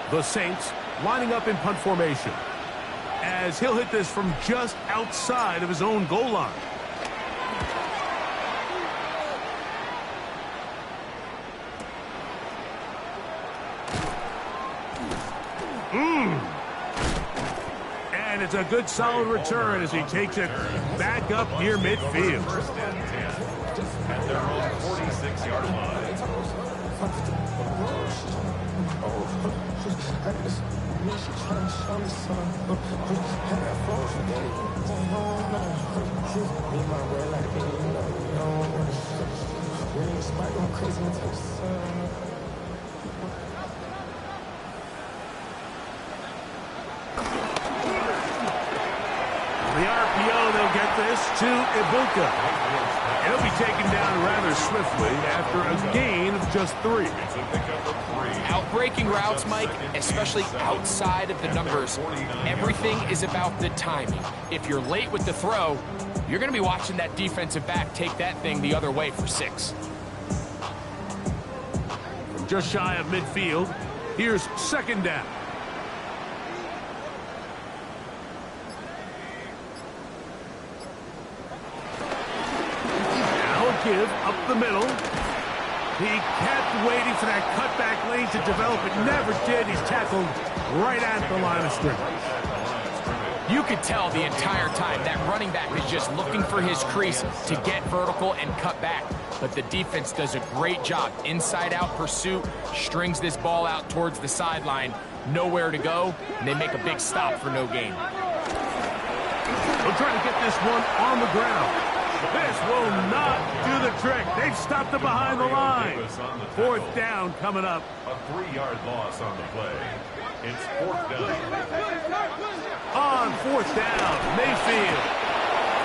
The Saints lining up in punt formation as he'll hit this from just outside of his own goal line. And it's a good solid return as he takes it back up near midfield. First and 10 at their own 46-yard line. The RPO, they'll get this to Ibuka. He'll be taken down rather swiftly after a gain of just 3. Outbreaking routes, Mike, especially outside of the numbers, everything is about the timing. If you're late with the throw, you're going to be watching that defensive back take that thing the other way for 6. From just shy of midfield, here's second down. Give up the middle. He kept waiting for that cutback lane to develop. It never did. He's tackled right at the line of scrimmage. You could tell the entire time that running back is just looking for his crease to get vertical and cut back. But the defense does a great job. Inside-out pursuit, strings this ball out towards the sideline. Nowhere to go, and they make a big stop for no gain. They'll try to get this one on the ground. This will not do the trick. They've stopped it behind the line. Fourth down coming up. A 3-yard loss on the play. It's fourth down. On fourth down, Mayfield.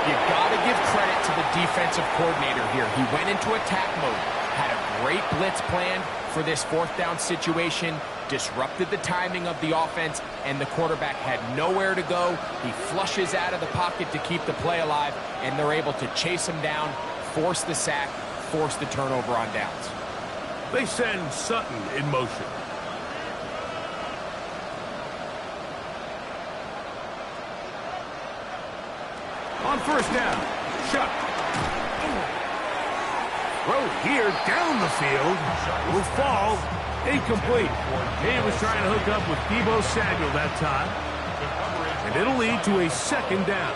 You got to give credit to the defensive coordinator here. He went into attack mode, had a great blitz plan for this fourth down situation, disrupted the timing of the offense, and the quarterback had nowhere to go. He flushes out of the pocket to keep the play alive, and they're able to chase him down, force the sack, force the turnover on downs. They send Sutton in motion. On first down, Shuck. Throw here down the field. Will fall. Incomplete. He was trying to hook up with Deebo Samuel that time. And it'll lead to a second down.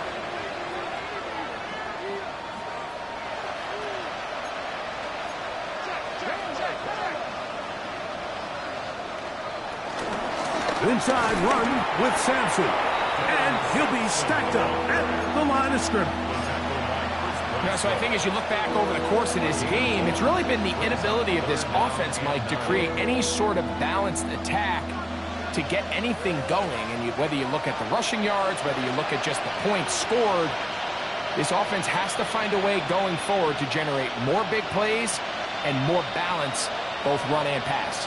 Inside run with Sampson. And he'll be stacked up at the line of scrimmage. Yeah, so I think as you look back over the course of this game, it's really been the inability of this offense, Mike, to create any sort of balanced attack to get anything going. And whether you look at the rushing yards, whether you look at just the points scored, this offense has to find a way going forward to generate more big plays and more balance, both run and pass.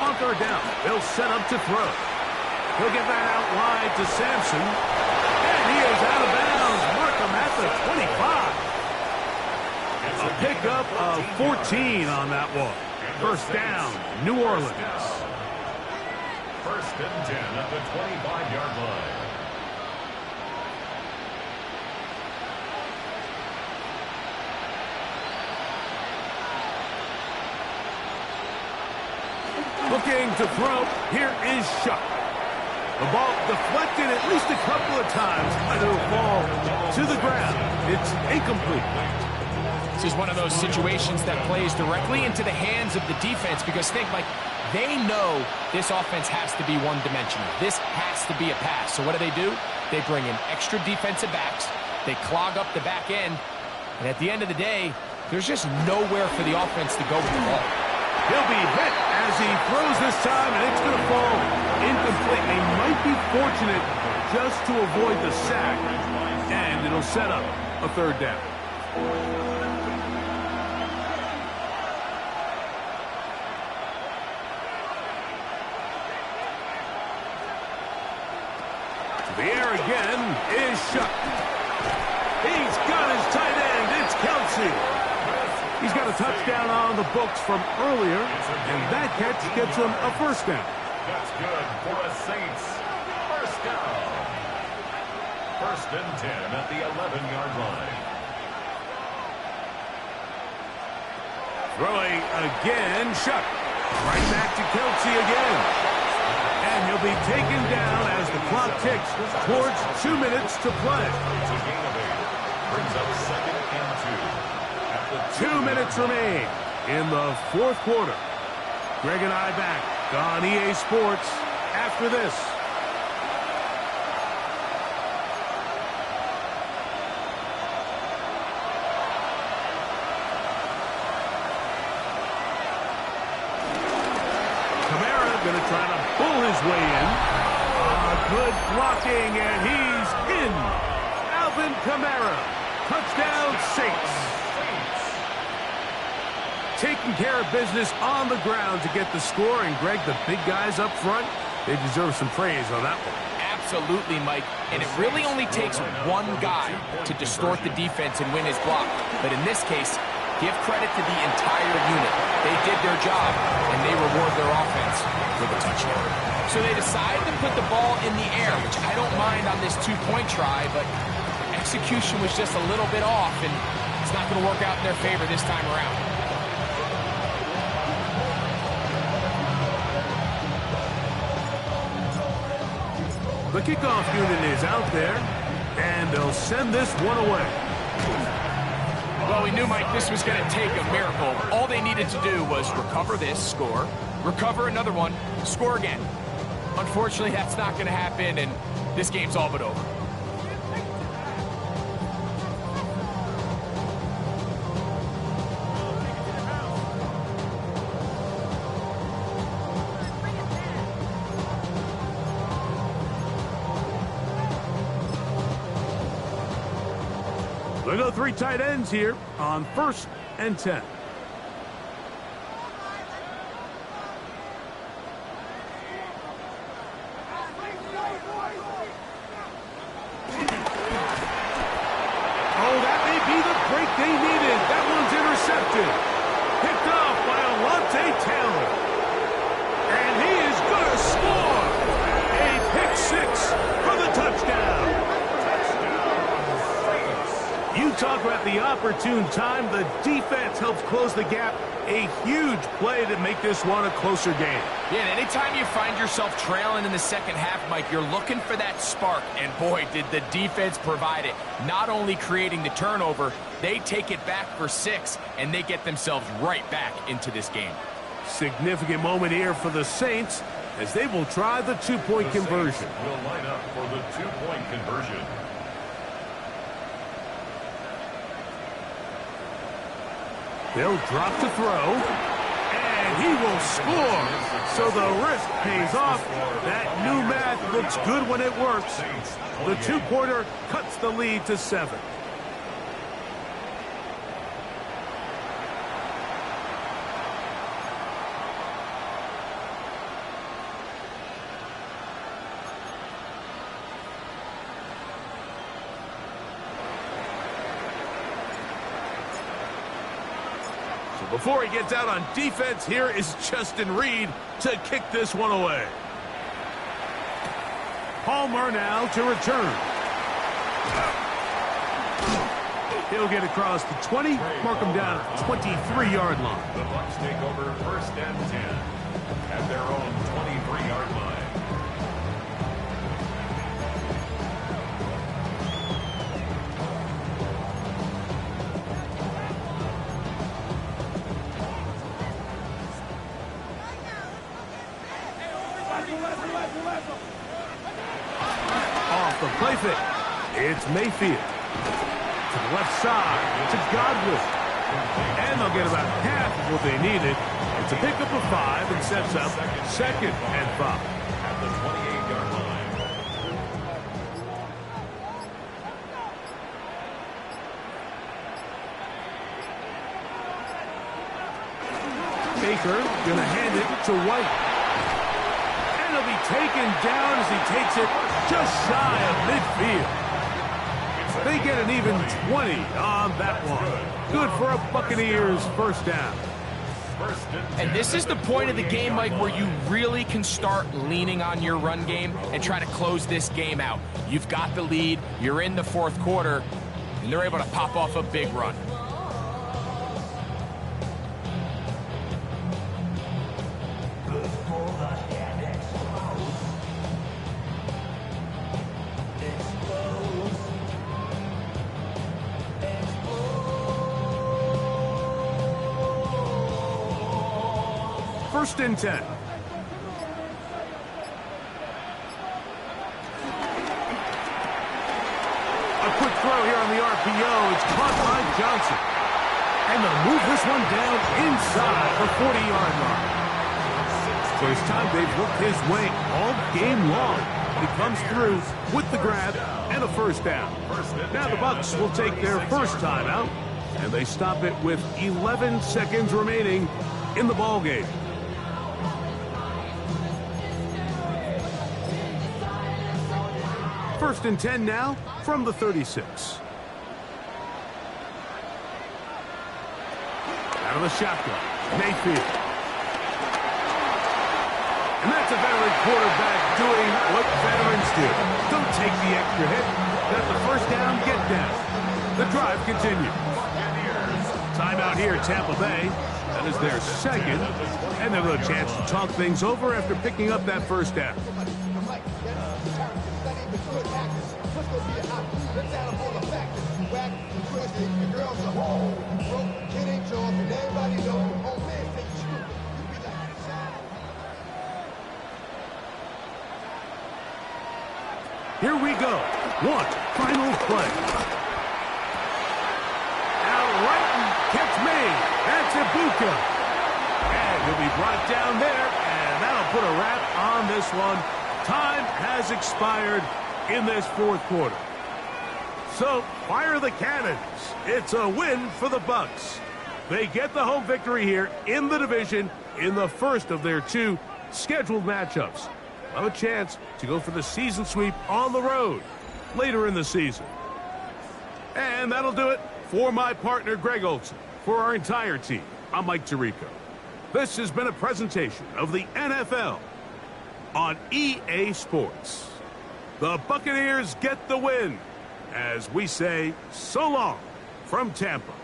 On third down, they'll set up to throw. He'll get that out wide to Sampson. And he is out of bounds. Mark him at the 25. A pickup of 14 on that one. First down, New Orleans. First and 10 at the 25-yard line. Looking to throw. Here is Shuck. The ball deflected at least a couple of times, and it'll fall to the ground. It's incomplete. This is one of those situations that plays directly into the hands of the defense because think, like, they know this offense has to be one-dimensional. This has to be a pass. So what do? They bring in extra defensive backs. They clog up the back end. And at the end of the day, there's just nowhere for the offense to go with the ball. He'll be hit as he throws this time, and it's going to fall incomplete. They might be fortunate just to avoid the sack, and it'll set up a third down. To the air again is Shuck. He's got his tight end. It's Kelsey. He's got a touchdown on the books from earlier, and that catch gets him a first down. That's good for the Saints. First down. First and 10 at the 11-yard line. Throwing again, Shuck. Right back to Kelsey again. And he'll be taken down as the clock ticks towards 2 minutes to play. It's a gain of 8. Brings up second and 2. 2 minutes remain in the fourth quarter. Greg and I back on EA Sports after this. Kamara going to try to pull his way in. Good blocking, and he's in. Alvin Kamara. Touchdown, Saints. Taking care of business on the ground to get the score. And, Greg, the big guys up front, they deserve some praise on that one. Absolutely, Mike. And it really only takes one guy to distort the defense and win his block. But in this case, give credit to the entire unit. They did their job, and they reward their offense with a touchdown. So they decided to put the ball in the air, which I don't mind on this two-point try, but execution was just a little bit off, and it's not going to work out in their favor this time around. The kickoff unit is out there, and they'll send this one away. Well, we knew, Mike, this was going to take a miracle. All they needed to do was recover this, score, recover another one, score again. Unfortunately, that's not going to happen, and this game's all but over. They go 3 tight ends here on first and 10. Oh, that may be the intercepted. Picked off by Alontae Taylor. And he is going to score. A pick six for the touchdown. You talk about the opportune time. The defense helps close the gap. A huge play to make this one a closer game. Yeah, and anytime you find yourself trailing in the second half, Mike, you're looking for that spark. And boy, did the defense provide it. Not only creating the turnover, they take it back for 6, and they get themselves right back into this game. Significant moment here for the Saints as they will try the two-point conversion. Will line up for the two-point conversion. They'll drop to throw, and he will score. So the risk pays off. That new math looks good when it works. The two-pointer cuts the lead to 7. Before he gets out on defense, here is Justin Reed to kick this one away. Palmer now to return. He'll get across the 20, mark him down at the 23-yard line. The Bucs take over 1st and 10 at their own 23-yard line. Off the play fake. It's Mayfield. To the left side. To Godwin. And they'll get about half of what they needed. It's a pickup of 5 and sets up 2nd and 5. At the 28-yard line. Baker going to hand it to White. And he'll be taken down as he takes it just shy of midfield. They get an even 20 on that one. Good for a Buccaneers first down. And this is the point of the game, Mike, where you really can start leaning on your run game and try to close this game out. You've got the lead, you're in the 4th quarter, and they're able to pop off a big run. First and 10. A quick throw here on the RPO. It's caught by Johnson. And they'll move this one down inside the 40-yard line. First time they've looked his way all game long. He comes through with the grab and a first down. Now the Bucs will take their first timeout, and they stop it with 11 seconds remaining in the ballgame. First and 10 now from the 36. Out of the shotgun, Mayfield. And that's a veteran quarterback doing what veterans do. Don't take the extra hit. Got the first down, get down. The drive continues. Timeout here, Tampa Bay. That is their 2nd. And they'll have a chance to talk things over after picking up that first down. Here we go. One final play. Out right and catch made. That's Ibuka. And he'll be brought down there, and that'll put a wrap on this one. Time has expired in this 4th quarter. So, fire the cannons. It's a win for the Bucs. They get the home victory here in the division in the first of their 2 scheduled matchups. Have a chance to go for the season sweep on the road later in the season. And that'll do it for my partner, Greg Olson. For our entire team, I'm Mike Tirico. This has been a presentation of the NFL on EA Sports. The Buccaneers get the win as we say so long from Tampa.